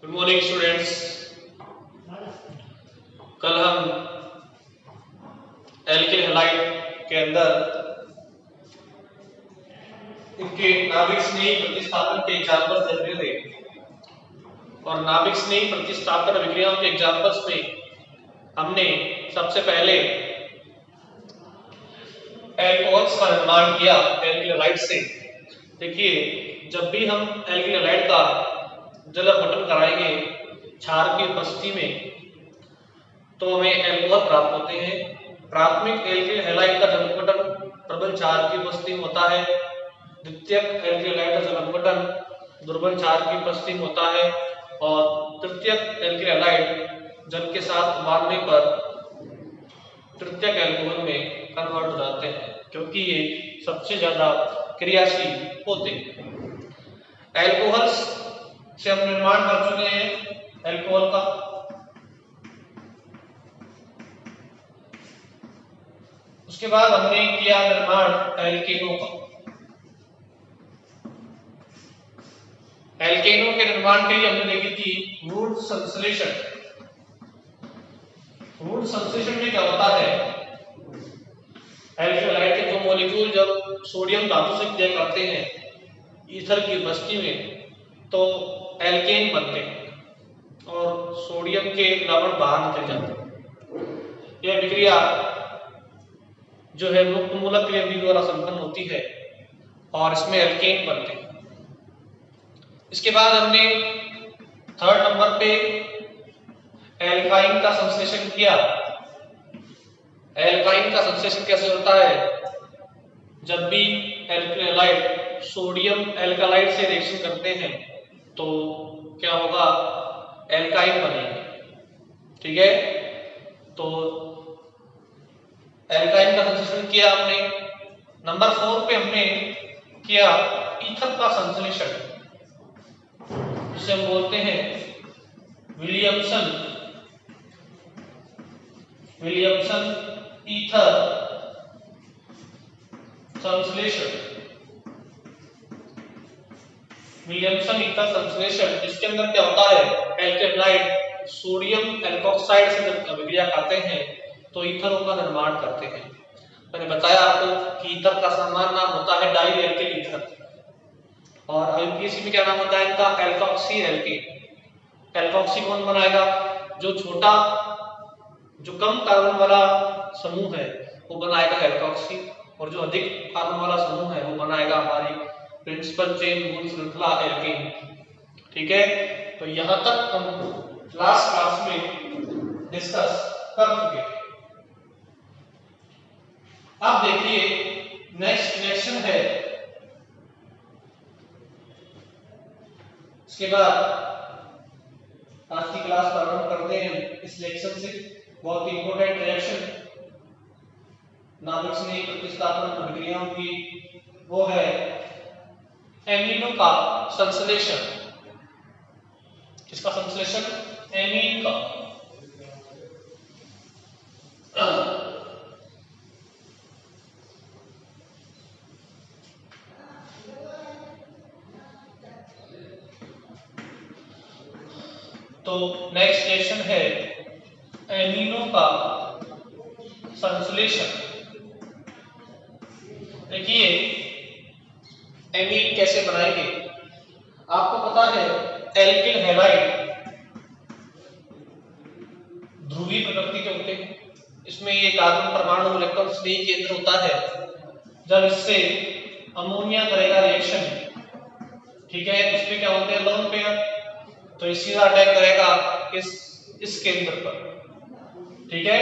Good morning students. कल हम alkyl halide के अंदर इनके नाभिक स्नेही प्रतिस्थापन के एग्जांपल्स देख रहे थे और नाभिक स्नेही प्रतिस्थापन अभिक्रियाओं के एग्जांपल्स में हमने सबसे पहले एल्कोहल्स का निर्माण किया एल्किल हैलाइड से। देखिए, जब भी हम एल्किल हैलाइड का जल अपघटन कराएंगे क्षार की उपस्थिति में तो हमें एल्कोहल प्राप्त होते हैं। प्राथमिक एल्किल हैलाइड का जल अपघटन प्रबल क्षार की उपस्थिति में होता है। द्वितीयक एल्किल हैलाइड का जल अपघटन दुर्बल क्षार की उपस्थिति में होता है और तृतीयक एल्किल हैलाइड जल के साथ उबालने पर तृतीयक एल्कोहल में कन्वर्ट हो जाते हैं क्योंकि ये सबसे ज्यादा क्रियाशील होते हैं। एल्कोहल्स से हम निर्माण कर चुके हैं एल्कोहल का। उसके बाद हमने किया निर्माण एल्केनों का। एल्केनों के निर्माण के लिए हमने देखी थी वुड संश्लेषण। वुड संश्लेषण में क्या होता है, एल्किल हैलाइड के दो मॉलिक्यूल जब सोडियम धातु से क्रिया करते हैं ईथर की उपस्थिति में तो एल्केन बनते हैं और सोडियम के लवण बाहर निकल जाते हैं। यह विक्रिया जो है मुक्त मूलक क्रियाविधि द्वारा संपन्न होती है और इसमें एल्केन बनते हैं। इसके बाद हमने थर्ड नंबर पे एल्काइन का संश्लेषण किया। एल्काइन का संश्लेषण कैसे होता है, जब भी एल्किल हैलाइड सोडियम एल्कालाइड से रिएक्शन करते हैं तो क्या होगा, एल्काइन बनेगा। ठीक है, तो एल्काइन का संश्लेषण किया हमने। नंबर 4 पे हमने किया ईथर का संश्लेषण, जिसे हम बोलते हैं विलियमसन ईथर संश्लेषण। विलियमसन ईथर संश्लेषण, इसके अंदर क्या होता है, एल्किल हैलाइड सोडियम एल्कोक्साइड से जब अभिक्रिया करते हैं तो ईथरों का निर्माण करते हैं। मैंने बताया आपको कि ईथर का सामान्य नाम होता है डाई एल्किल ईथर और आईयूपीएसी में क्या नाम होता है इनका, एल्कोक्सी एल्केन। एल्कोक्सी कौन बनाएगा, जो कम कार्बन वाला समूह है वो बनाएगा एल्कोक्सी और जो अधिक कार्बन वाला समूह है वो बनाएगा हमारी प्रिंसिपल चेन मूल श्रृंखला एल्केन। ठीक है, तो यहां तक हम लास्ट क्लास में डिस्कस कर चुके हैं। अब देखिए नेक्स्ट लेक्चर है, इसके बाद आज की क्लास प्रारंभ करते हैं इस लेक्चर से। बहुत ही इंपॉर्टेंट रिएक्शन नाभिक स्नेही प्रतिस्थापन अभिक्रियाओं की, वो है एमीनों का संश्लेषण। किसका संश्लेषण, एमीन का। तो नेक्स्ट लेक्चर है एमीनों का संश्लेषण। देखिए एमीन कैसे बनाएंगे, आपको पता है एल्किल हैलाइड ध्रुवीय प्रकृति के होते हैं। इसमें ये कार्बन परमाणु इलेक्ट्रॉन स्नेही केंद्र होता है। जब इससे अमोनिया करेगा रिएक्शन, ठीक है, उसमें क्या होते हैं लोन पेयर, तो ये सीधा अटैक करेगा इस केंद्र पर। ठीक है,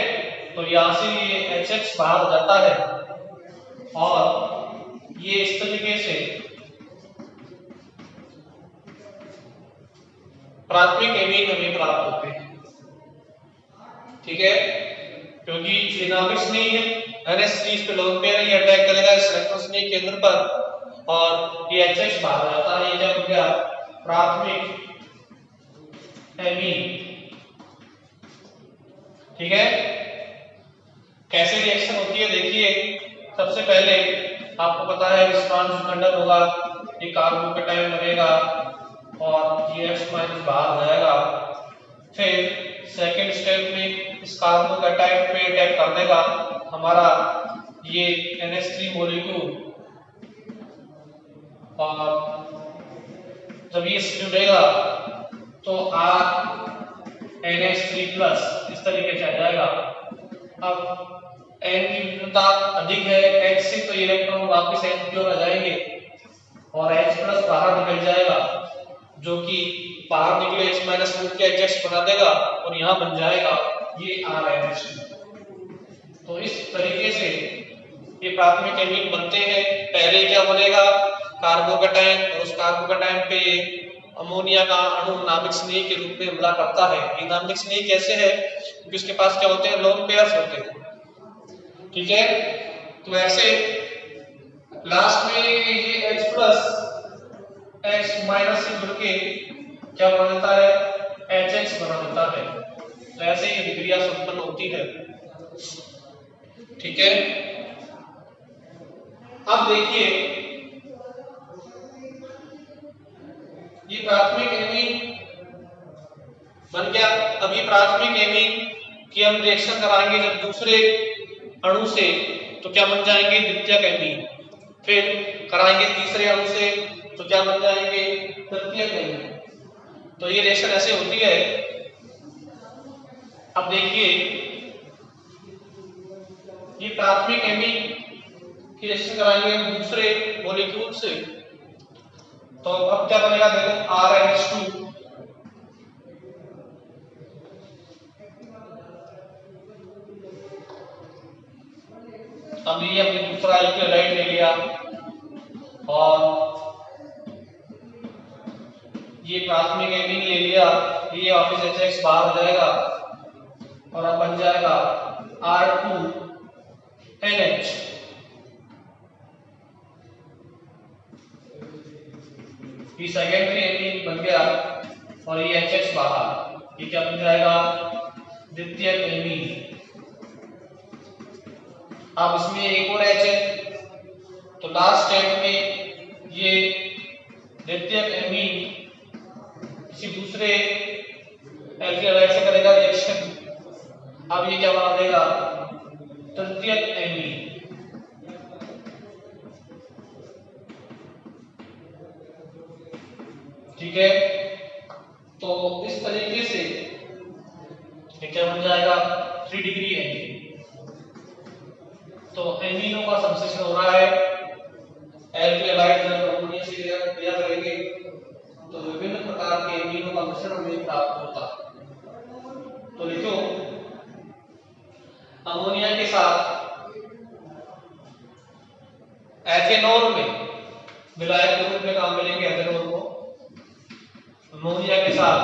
तो यहां से ये HX बाहर हो जाता है और ये इस तरीके से प्राथमिक एमीन हमें प्राप्त होते हैं। ठीक है, क्योंकि ये नाभिक स्नेही है, NH3 इस पे लोन पेयर है, ये अटैक करेगा इस इलेक्ट्रॉन स्नेही केंद्र पर और ये HX बाहर हो जाता है। ये जब हो गया प्राथमिक एमीन। ठीक है, कैसे रिएक्शन होती है, देखिए सबसे पहले आपको पता है स्ट्रॉन्ग खंडन होगा, ये कार्बोकेटायन बनेगा और ये X माइनस बाहर जाएगा। फिर सेकेंड स्टेप में इस कार्बोकैटायन पे अटैक कर देगा हमारा ये NH3 मॉलिक्यूल, और जब ये जुड़ेगा तो NH3+ इस तरीके से आ जाएगा। अब N की विद्युतता अधिक है H से, तो इलेक्ट्रॉन वापस H की ओर आ जाएंगे और H+ बाहर निकल जाएगा, जो कि बाहर निकले H- मिलकर HX बना देगा और यहाँ बन जाएगा ये RNH2। तो इस तरीके से ये प्राथमिक एमीन बनते हैं। पहले क्या बनेगा, कार्बोकैटायन, और उस कार्बोकैटायन पे अमोनिया का अणु नाभिक स्नेह के रूप में हमला करता है। ये नाभिक स्नेह कैसे है, क्योंकि उसके पास क्या होते हैं, लोन पेयर्स होते हैं। ठीक है, तो ऐसे लास्ट में ये H+ से जुड़ के क्या बना देता है, HX बना देता है। तो ऐसे ही विक्रिया संपन्न होती है। ठीक है, अब देखिए ये प्राथमिक एमीन बन गया। अब ये प्राथमिक एमीन की हम रिएक्शन कराएंगे जब दूसरे अणु से, तो क्या बन जाएंगे, द्वितीयक एमीन। फिर कराएंगे तीसरे अणु से, तो क्या बन जाएंगे, तृतीयक एमीन। तो ये रिएक्शन ऐसे होती है। अब देखिए ये प्राथमिक एमीन की रिएक्शन कराएंगे हम दूसरे मॉलिक्यूल से, तो अब क्या बनेगा, देखो RNH2। अब ये हमने दूसरा एल्केलाइड ले लिया और ये प्राथमिक एमीन ले लिया, ये वापस HX बाहर हो जाएगा और अब बन जाएगा R2NH। ये सेकेंडरी एमीन बन गया और ये HX बाहर, ये क्या बन जाएगा, द्वितीयक एमीन। अब इसमें एक और H है, तो लास्ट स्टेप में ये द्वितीयक एमीन किसी दूसरे एल्केलाइड से करेगा रिएक्शन। अब ये क्या बना देगा, तृतीयक एमीन। ठीक है, तो इस तरीके से ये क्या बन जाएगा, 3 डिग्री एमीन। तो एमीनों का संश्लेषण हो रहा है। एल्केलाइड जब अमोनिया से क्रिया करेंगे तो विभिन्न प्रकार के एमीनों का मिश्रण हमें प्राप्त होता है। तो लिखो, अमोनिया के साथ एथेनॉल में विलायक के रूप में काम मिलेंगे एथेनॉल को। अमोनिया के साथ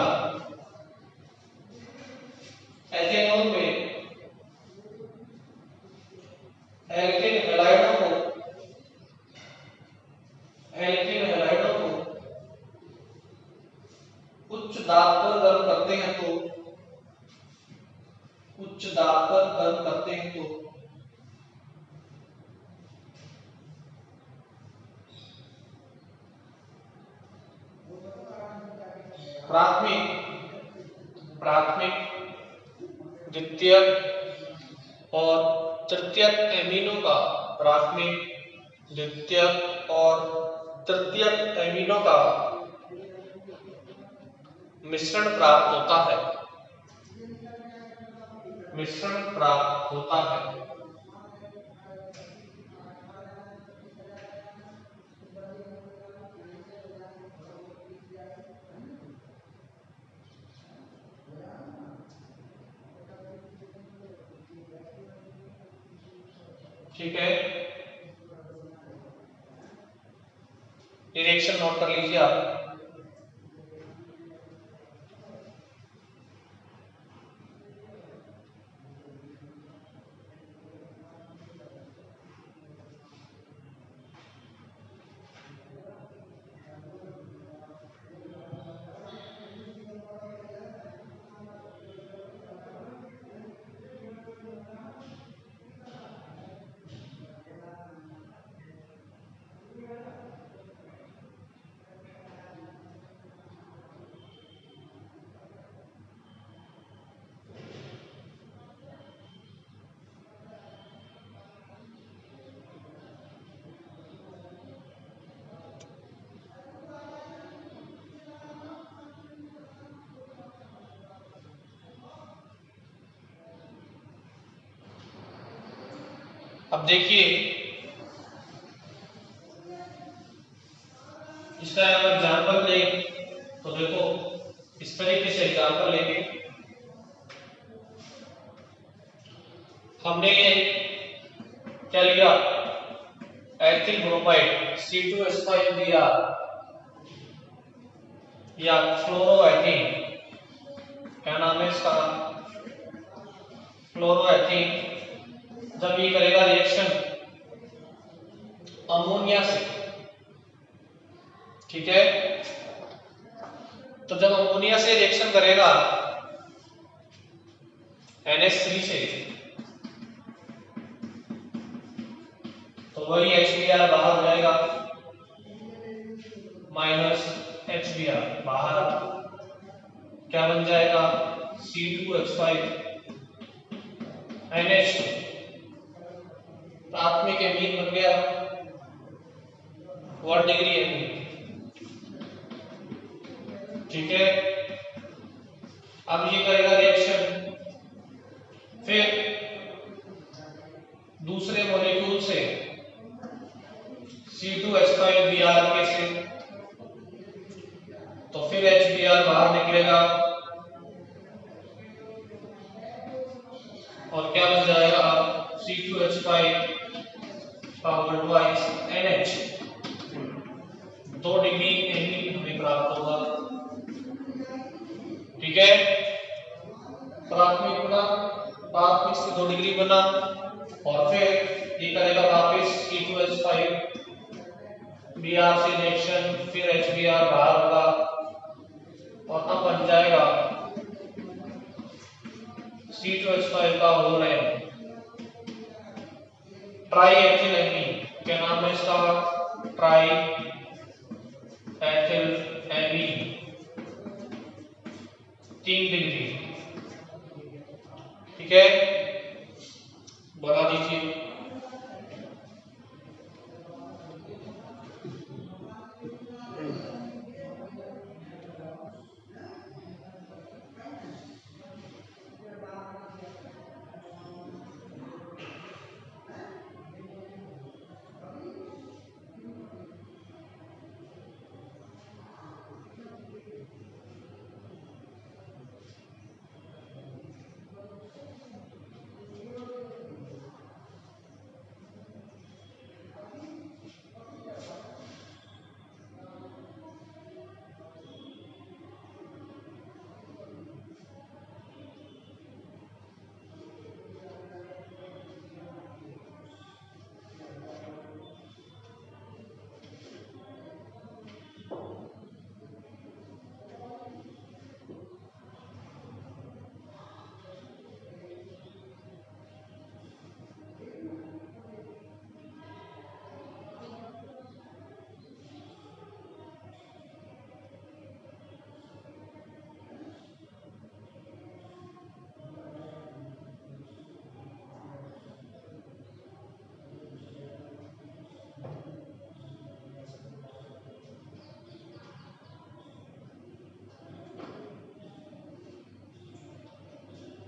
एथेनॉल में एल्किन हैलाइडों को उच्च दाब पर गर्म करते हैं तो प्राथमिक, द्वितीयक और तृतीयक एमीनों का, प्राथमिक, द्वितीयक और तृतीयक एमीनों का मिश्रण प्राप्त होता है। ठीक है, रिएक्शन नोट कर लीजिए आप। अब देखिए इसका अगर एग्जाम्पल लें तो देखो इस तरीके से एग्जाम्पल लेंगे। हमने ये क्या लिया, एथिल ब्रोमाइड C2H5Br या फ्लोरोएथीन, क्या नाम है इसका, फ्लोरोएथीन। जब ये करेगा रिएक्शन अमोनिया से, ठीक है, तो जब अमोनिया से रिएक्शन करेगा NH3 से, तो वही HBr बाहर हो जाएगा, माइनस HBr बाहर, क्या बन जाएगा C2H5NH2, प्राथमिक एमीन बन गया। व्हाट डिग्री एमीन, ठीक है। अब ये करेगा रिएक्शन, फिर दूसरे मॉलिक्यूल से C2H5Br के से, तो फिर HBr बाहर निकलेगा और क्या बन जाएगा C2H5 power twice NH, 2 degree amine हमें प्राप्त होगा, ठीक है। प्राथमिक बना, प्राथमिक से 2 डिग्री बना और फिर ये करेगा वापस C2H5Br से रिएक्शन, फिर HBr बाहर होगा और अब बन जाएगा C2H5 का whole N, triethylamine, क्या नाम है इसका, ट्राई एथिल एमीन, 3 डिग्री, ठीक है, बना दीजिए।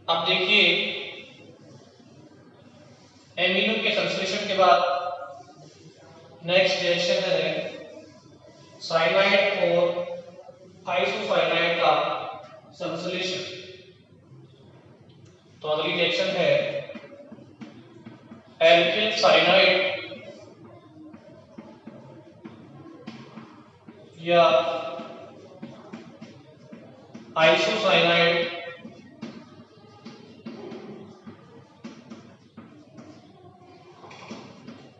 अब देखिए एमिनो के संश्लेषण के बाद नेक्स्ट रिएक्शन है साइनाइड और आइसोसाइनाइड का संश्लेषण। तो अगली रिएक्शन है एल्किल साइनाइड या आइसोसाइनाइड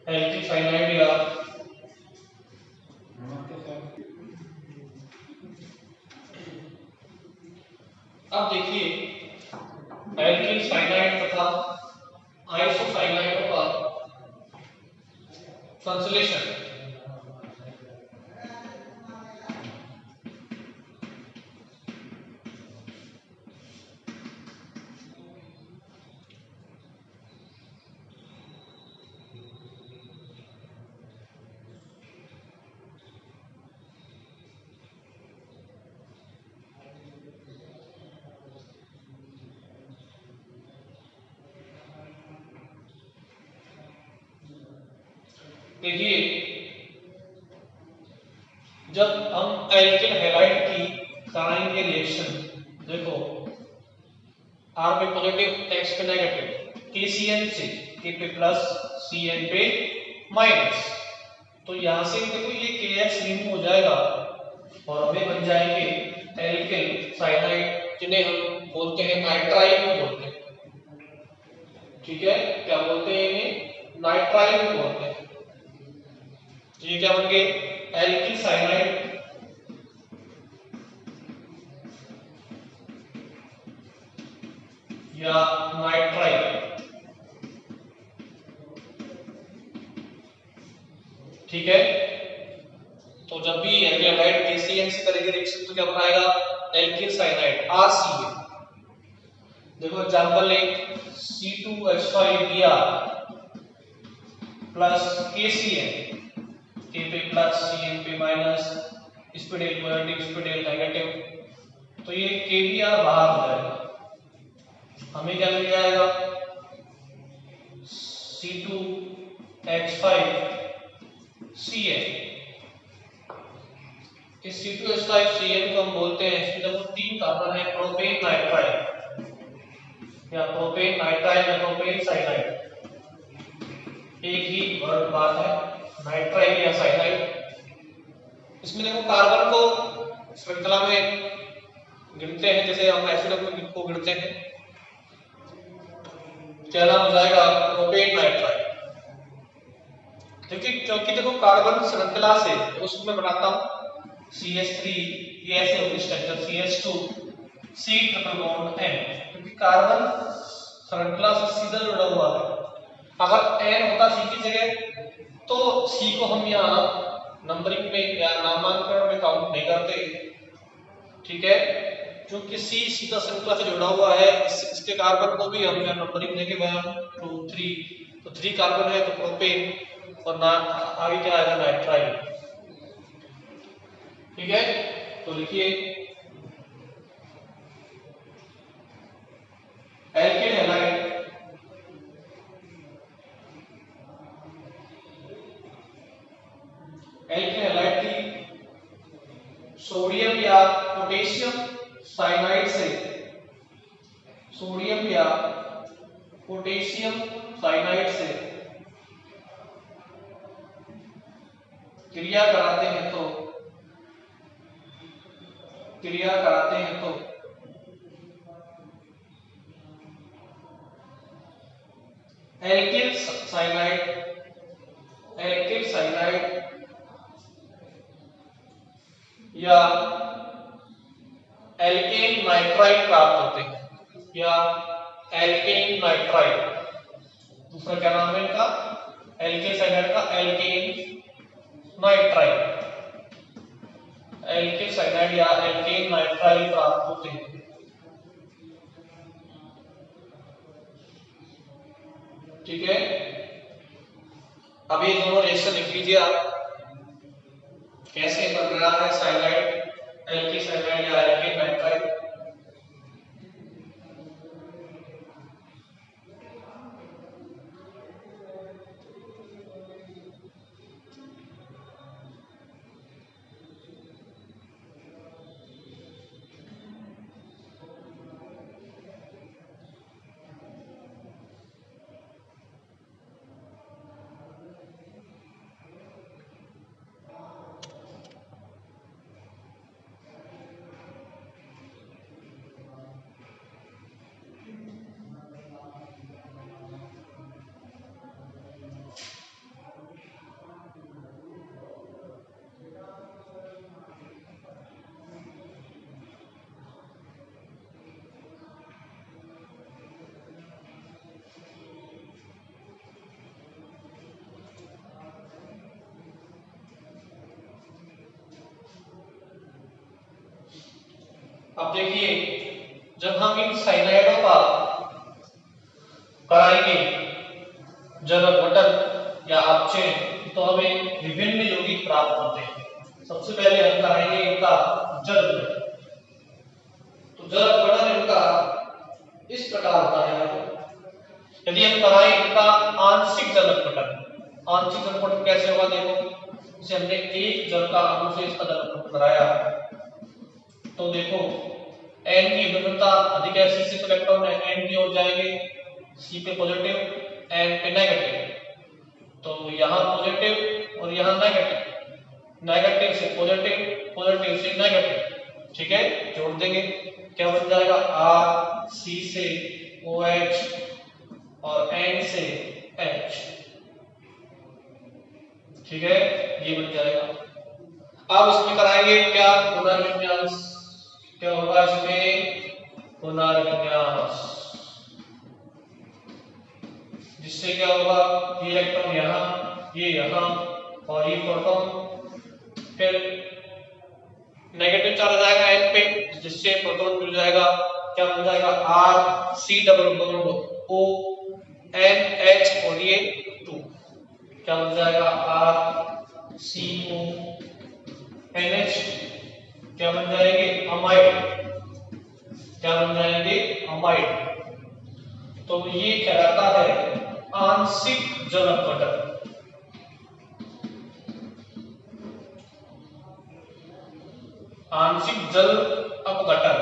एल्किल साइनाइड या अब देखिए एल्किल साइनाइड तथा आइसोसाइनाइडों का संश्लेषण। देखिए जब हम एल्किल हैलाइड की कराएंगे रिएक्शन, देखो R पे पॉजिटिव X पे नेगेटिव, KCN से K पे प्लस CN पे माइनस, तो यहां से देखो ये KX रिमूव हो जाएगा और हमें बन जाएंगे एल्किल साइनाइड, जिन्हें हम बोलते हैं नाइट्राइल बोलते हैं। ठीक है, क्या बोलते हैं इन्हें? नाइट्राइल बोलते हैं। तो ये क्या बन गए? एल्किल साइनाइड या नाइट्राइल। ठीक है, तो जब भी एल्किल हैलाइड KCN से करेंगे रिएक्शन तो क्या बनाएगा? Alkyl cyanide RCA। देखो एग्जांपल एक C2H5Br प्लस KCN, K पे प्लस CN पे माइनस, इस पे डेल पॉजिटिव इस पे डेल नेगेटिव, तो ये KBr बाहर हो जाएगा, हमें क्या मिल जाएगा? C2H5Cn। इस C2H5Cn को हम बोलते हैं, इसमें देखो 3 कार्बन है, प्रोपेन नाइट्राइल या प्रोपेन नाइट्राइल या प्रोपेन साइनाइड, एक ही वर्ड बात है, नाइट्राइल या साइनाइड। इसमें देखो कार्बन को श्रृंखला में गिनते हैं, जैसे हम एसिड को गिनते हैं, क्या नाम हो जाएगा? Propane nitrile. देखिए क्योंकि देखो कार्बन श्रृंखला से, उसमें बनाता हूं CH3, ये ऐसे होगी structure CH2 C triple bond N, क्योंकि कार्बन श्रृंखला से सीधा जुड़ा हुआ है। अगर N होता C की जगह तो C को हम यहाँ नंबरिंग में या नामांकन में काउंट नहीं करते। ठीक है, क्योंकि C सीधा श्रृंखला से जुड़ा हुआ है, इसके कार्बन को भी हम यहाँ नंबरिंग देंगे 1 2 3, तो 3 कार्बन है तो प्रोपेन और ना आगे क्या आएगा? नाइट्राइल। ठीक है, तो लिखिए एल्किल हैलाइड की सोडियम या पोटेशियम साइनाइड से, सोडियम या पोटेशियम साइनाइड से क्रिया कराते हैं तो एल्किल साइनाइड या एल्केन नाइट्राइल प्राप्त होते हैं, या एल्केन नाइट्राइल। दूसरा क्या नाम है इनका? एल्किल साइनाइड का एल्केन नाइट्राइल, एल्किल साइनाइड या एल्केन नाइट्राइल प्राप्त होते हैं। ठीक है, अब ये दोनों रिएक्शन लिख लीजिए आप, कैसे बन रहा है साइनाइड, एल्किल साइनाइड या एल्केन नाइट्राइल। अब देखिए जब हम इन साइनाइडों का कराएंगे जलक गठन या अपचयन तो हमें विभिन्न यौगिक प्राप्त होते हैं। सबसे पहले हम कराएंगे इनका जलक गठन। तो जलक गठन इनका इस प्रकार होता है, यदि हम कराएं इनका आंशिक जलक गठन, आंशिक जल अपघटन कैसे होगा देखो, जैसे हमने एक जल का अणु से इसका जल अपघटन कराया तो देखो N की विभेदता अधिक है, C से तो इलेक्ट्रॉन है N की ओर जाएंगे, C पे पॉजिटिव N पे नेगेटिव, तो यहाँ पॉजिटिव और यहाँ नेगेटिव, नेगेटिव से पॉजिटिव, पॉजिटिव से नेगेटिव, ठीक है, जोड़ देंगे, क्या बन जाएगा R, C से OH और N से H, ठीक है, ये बन जाएगा। अब इसमें कराएंगे क्या, पुनर्विन्यास, क्या होगा इसमें पुनर्विन्यास, जिससे क्या होगा ये इलेक्ट्रॉन यहाँ, ये यहाँ और ये प्रोटॉन फिर नेगेटिव चार्ज आएगा N पे, जिससे प्रोटॉन जुड़ जाएगा, क्या बन जाएगा R C double bond O N H और ये 2, क्या बन जाएगा R C O N H, क्या बन जाएंगे अमाइड, क्या बन जाएंगे अमाइड। तो ये कहलाता है आंशिक जल अपघटन। आंशिक जल अपघटन,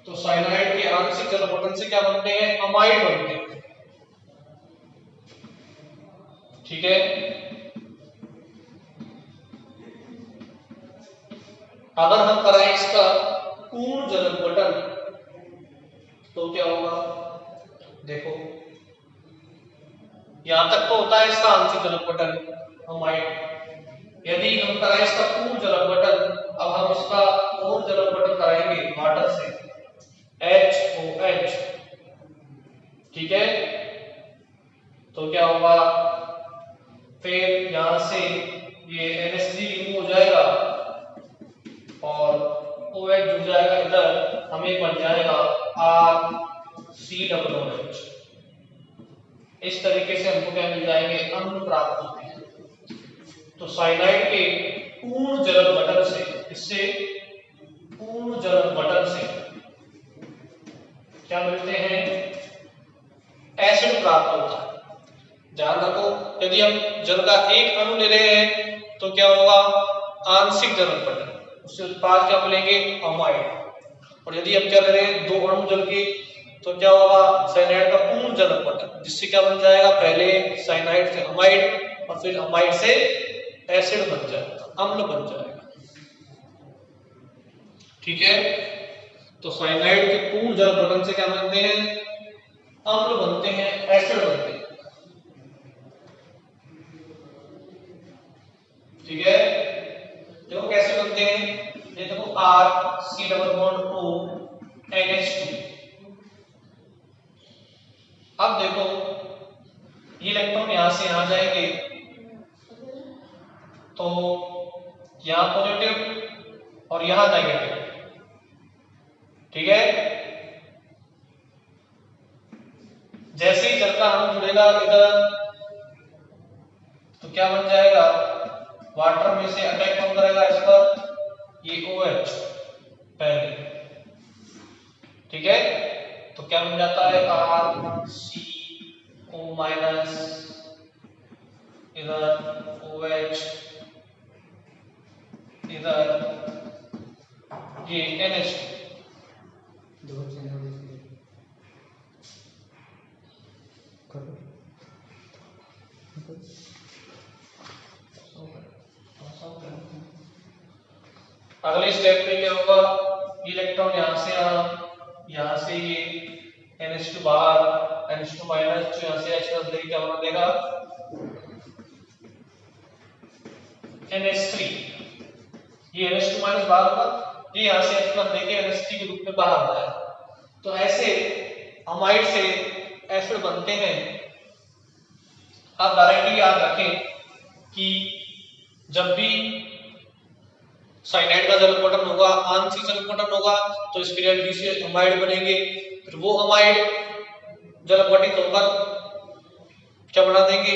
तो साइनाइड के आंशिक जल अपघटन से क्या बनते हैं, अमाइड बनते हैं, ठीक है। अगर हम कराएं इसका पूर्ण जल अपघटन तो क्या होगा, देखो यहां तक तो होता है इसका आंशिक जल अपघटन अमाइड, यदि हम कराएं इसका पूर्ण जल अपघटन, अब हम इसका पूर्ण जल अपघटन कराएंगे वाटर से HOH, ठीक है, तो क्या होगा फिर यहां से ये NH3 रिमूव हो जाएगा और OH जुड़ जाएगा इधर, हमें बन जाएगा RCOOH। इस तरीके से हमको क्या मिल जाएंगे, अम्ल प्राप्त होते हैं। तो साइनाइड के पूर्ण जल अपघटन से, इससे पूर्ण जल अपघटन से क्या मिलते हैं, एसिड प्राप्त होता है। ध्यान रखो, यदि हम जल का एक अणु ले रहे हैं तो क्या होगा आंशिक जल अपघटन, उससे उत्पाद क्या मिलेंगे अमाइड, और यदि हम क्या ले रहे हैं दो अणु जल के तो क्या होगा साइनाइड का पूर्ण जल अपघटन, जिससे क्या बन जाएगा पहले साइनाइड से अमाइड और फिर अमाइड से एसिड बन जाएगा, अम्ल बन जाएगा, ठीक है। तो साइनाइड के पूर्ण जल अपघटन से क्या बनते हैं, अम्ल बनते हैं, एसिड बनते हैं, ठीक है। देखो कैसे बनते हैं, ये देखो R C double bond O NH2, अब देखो ये इलेक्ट्रॉन यहां से यहां जाएंगे तो यहां पॉजिटिव और यहां नेगेटिव, ठीक है। जैसे ही जल का अणु जुड़ेगा इधर तो क्या बन जाएगा, वाटर में से अटैक कौन करेगा इस पर, ये OH पहले, ठीक है। तो क्या बन जाता है RCO माइनस, इधर OH, इधर ये NH, अगले स्टेप में क्या होगा, इलेक्ट्रॉन यहां से यहां से ये NH2 बाहर, NH2 माइनस जो यहां से H लेके क्या बना देगा NH3, ये NH2 माइनस बाहर होगा, ये यहां से H लेके NH3 के रूप में बाहर आता है। तो ऐसे अमाइड से एसिड बनते हैं। आप डायरेक्टली याद रखें कि जब भी साइनाइड का जल अपघटन होगा, आंशिक जल अपघटन होगा, तो इसके लिए डी से अमाइड बनेंगे, फिर वो अमाइड जल अपघटित होकर क्या बना देंगे,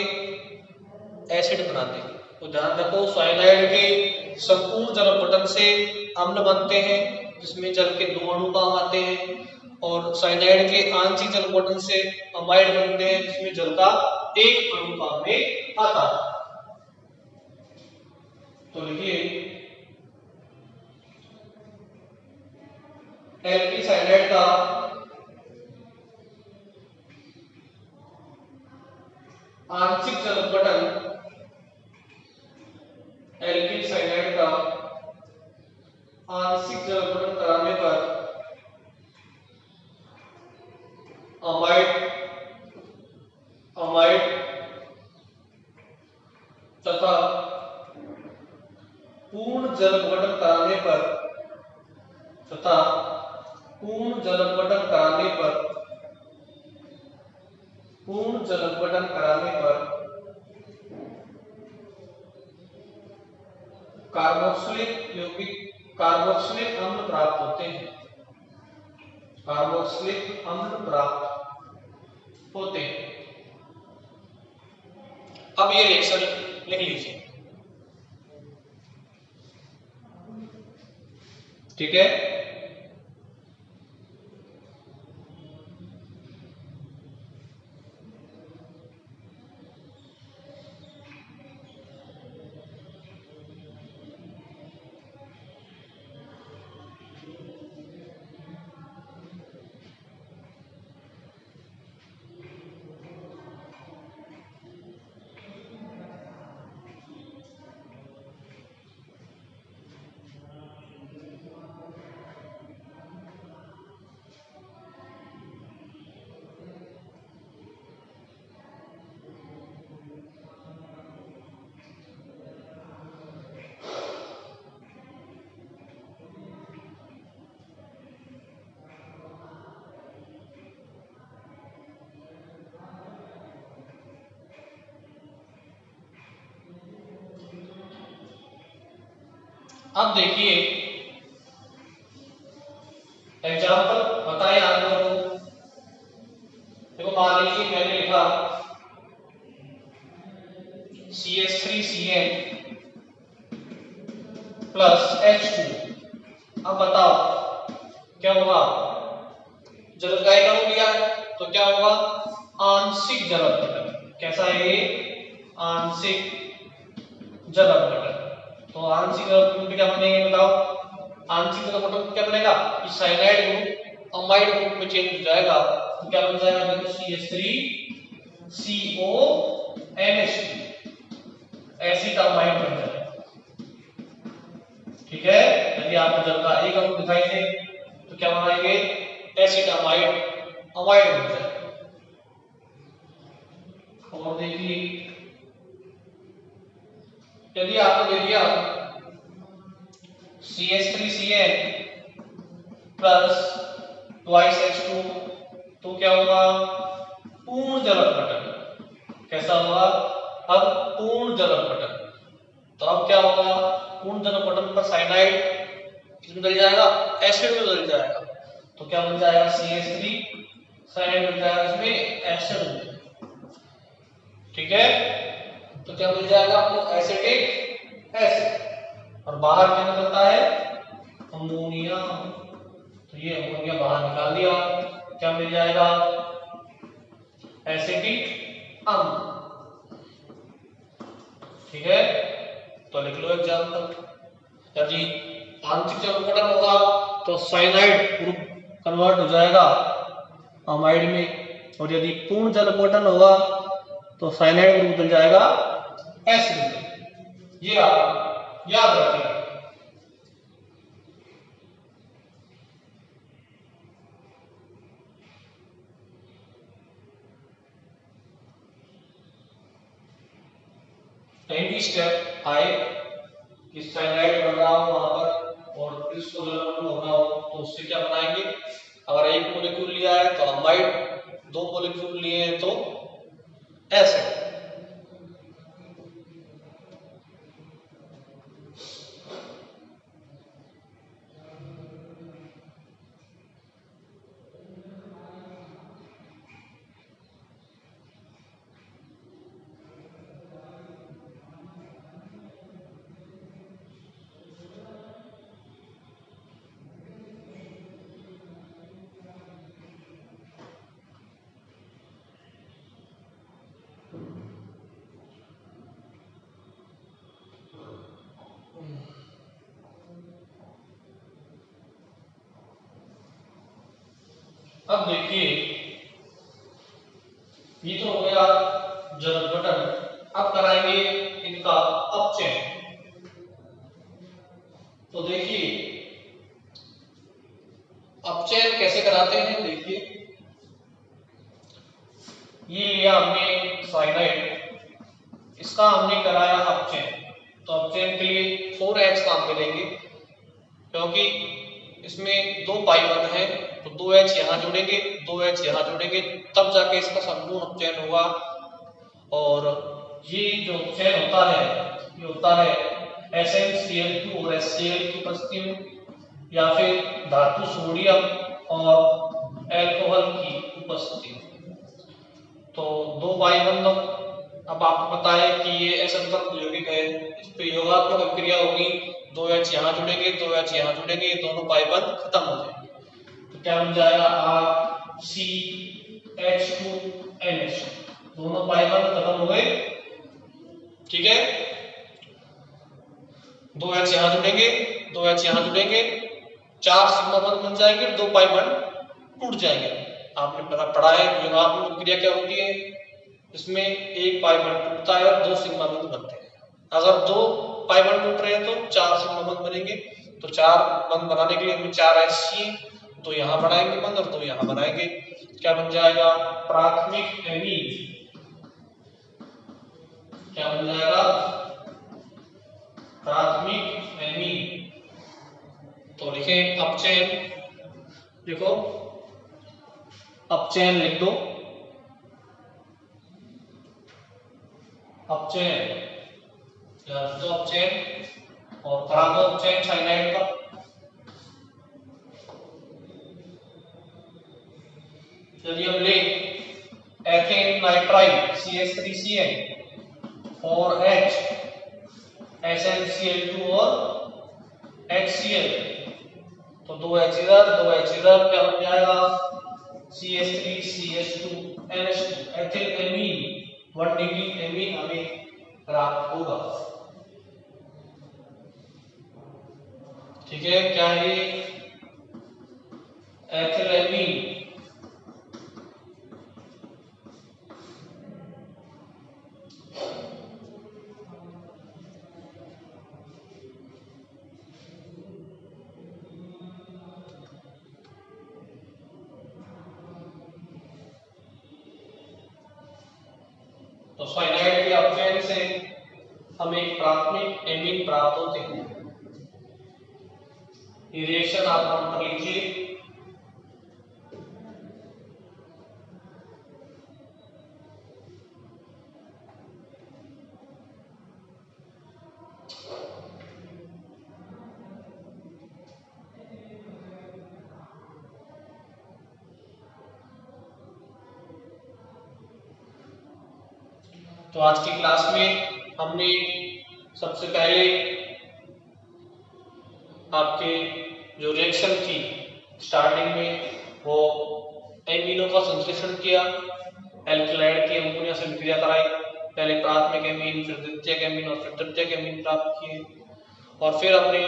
एसिड बना देंगे। तो ध्यान रखो साइनाइड के संपूर्ण जल अपघटन से अम्ल बनते हैं जिसमें जल के 2 अणु काम आते हैं, और साइनाइड के आंशिक जल अपघटन से अमाइड बनते हैं जिसमें जल का 1 अणु काम में आता है। तो लिखिए एल्किल साइनाइड का आंशिक जल अपघटन, एल्किल साइनाइड का आंशिक जल अपघटन कराने पर अमाइड तथा पूर्ण जल अपघटन कराने पर कार्बोक्सिलिक यौगिक कार्बोक्सिलिक अम्ल प्राप्त होते हैं, कार्बोक्सिलिक अम्ल प्राप्त होते हैं। अब ये रिएक्शन लिख लीजिए, ठीक है। अब देखिए एग्जाम्पल बताएं आप लोगों को। देखो मान लीजिए मैंने लिखा CH3Cl प्लस H2। अब बताओ क्या होगा, जल का एक अणु लिया है तो क्या होगा, आंशिक जल अपघटन। कैसा है ये, आंशिक जल अपघटन। तो आंशिक जल अपघटन क्या बनेंगे बताओ, आंशिक जल अपघटन क्या बनेगा कि साइनाइड ग्रुप अमाइड ग्रुप में चेंज हो जाएगा। तो क्या बन जाएगा, देखो CH3CONH2 एसिटामाइड बन जाएगा, ठीक है। यदि आपको जल का एक अणु दिखाई दे तो क्या बनाएंगे, एसिटामाइड अमाइड बन जाएगा। और देखिए यदि आपको दे दिया CH3Cl प्लस ट्वाइस H2 तो क्या होगा, पूर्ण जल अपघटन। कैसा होगा, अब पूर्ण जल अपघटन। तो अब क्या होगा, पूर्ण जल अपघटन पर साइनाइड किसमें बदल जाएगा, एसिड में बदल जाएगा। तो क्या बन जाएगा, CH3 साइनाइड बन जाएगा इसमें एसिड, ठीक है। तो क्या मिल जाएगा आपको, एसिटिक एसिड। और बाहर क्या निकलता है, अमोनिया। तो ये अमोनिया बाहर निकाल दिया, क्या मिल जाएगा, एसिटिक अम्ल, ठीक है। तो लिख लो एग्जांपल। यदि आंशिक जल अपघटन होगा तो साइनाइड ग्रुप कन्वर्ट हो जाएगा अमाइड में, और यदि पूर्ण जल अपघटन होगा तो साइनाइड ग्रुप बदल जाएगा एसिड में। ये आप याद रखें। कहीं भी स्टेप आए कि साइनाइड बन रहा हो वहां पर और इसको जल होना हो तो उससे क्या बनाएंगे, अगर एक मॉलिक्यूल लिया है तो अमाइड, 2 मॉलिक्यूल लिए हैं तो एसिड। अब देखिए ये तो हो गया जल गठन। अब कराएंगे इनका अपचयन। तो देखिए अपचयन कैसे कराते हैं। देखिए ये लिया हमने साइनाइड, इसका हमने कराया अपचयन। तो अपचयन के लिए 4H काम में लेंगे, क्योंकि इसमें 2 पाई बंद है, तो 2H यहाँ जोड़ेंगे, 2H यहाँ जोड़ेंगे, तब जाके इसका संपूर्ण अपचयन होगा। और ये जो अपचयन होता है ये होता है SnCl2 और HCl की उपस्थिति में, या फिर धातु सोडियम और अल्कोहल की उपस्थिति में। तो 2 पाई बंद। अब आपको पता है कि ये असंतृप्त यौगिक है, इस पे योगात्मक अभिक्रिया होगी, 2H यहाँ जुड़ेंगे, 2H यहाँ जुड़ेंगे, ये दोनों पाई बंद खत्म हो जाएंगे। तो क्या बन जाएगा RCH2NH, दोनों पाई बंद खत्म हो गए। ठीक है, 2H यहाँ जुड़ेंगे, 2H यहाँ जुड़ेंगे, 4 सिग्मा बंद बन जाएंगे, 2 पाई बंद टूट जाएंगे। आपने पढ़ा है योगात्मक अभिक्रिया क्या होती है, इसमें 1 पाई बंद टूटता है और 2 सिग्मा बंद बनते हैं। अगर 2 पाई बंद टूट रहे हैं तो 4 सिग्मा बंद बनेंगे। तो 4 बंद बनाने के लिए हमें 4H चाहिए, तो यहाँ बनाएंगे बंद और 2 यहाँ बनाएंगे। क्या बन जाएगा प्राथमिक एमीन। क्या बन जाएगा प्राथमिक एमीन। तो लिखें अपचयन, देखो अपचयन लिख दो, अपचयन तो अपचयन और करा दो अपचयन साइनाइड का। चलिए हम ले ethane nitrile CH3Cl, 4H, SnCl2 और HCl, तो 2H इधर 2H इधर, क्या बन जाएगा CH3CH2NH2, ethyl amine 1 degree amine हमें प्राप्त होगा। ठीक है, क्या है एथिल एमीन। तो साइनाइड के अपचयन से हमें एक प्राथमिक एमीन प्राप्त होते हैं। ये रिएक्शन आप नोट कर लीजिए। तो आज की क्लास में हमने सबसे पहले आपके जो रिएक्शन थी स्टार्टिंग में वो एमीनों का संश्लेषण किया, एल्किलाइड की अमोनिया से अभिक्रिया कराई, पहले प्राथमिक एमीन फिर द्वितीयक एमीन और फिर तृतीयक एमीन प्राप्त किए, और फिर हमने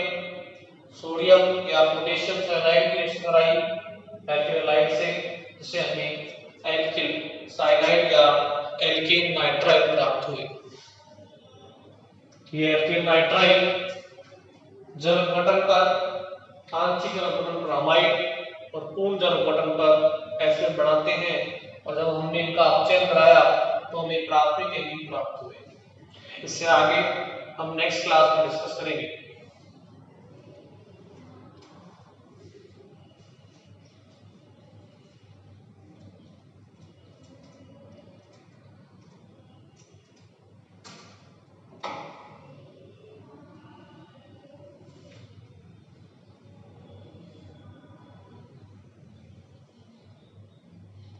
सोडियम या पोटेशियम साइनाइड की रिएक्शन कराई एल्किलाइड से, जिससे हमें एल्किल साइनाइड या एल्केन नाइट्राइल प्राप्त हुए। ये एल्केन नाइट्राइल जल गठन पर, आंशिक जल गठन पर अमाइड और पूर्ण जल गठन पर एसिड बनाते हैं, और जब हमने इनका अपचयन कराया तो हमें प्राथमिक एमीन प्राप्त हुए। इससे आगे हम नेक्स्ट क्लास में डिस्कस करेंगे।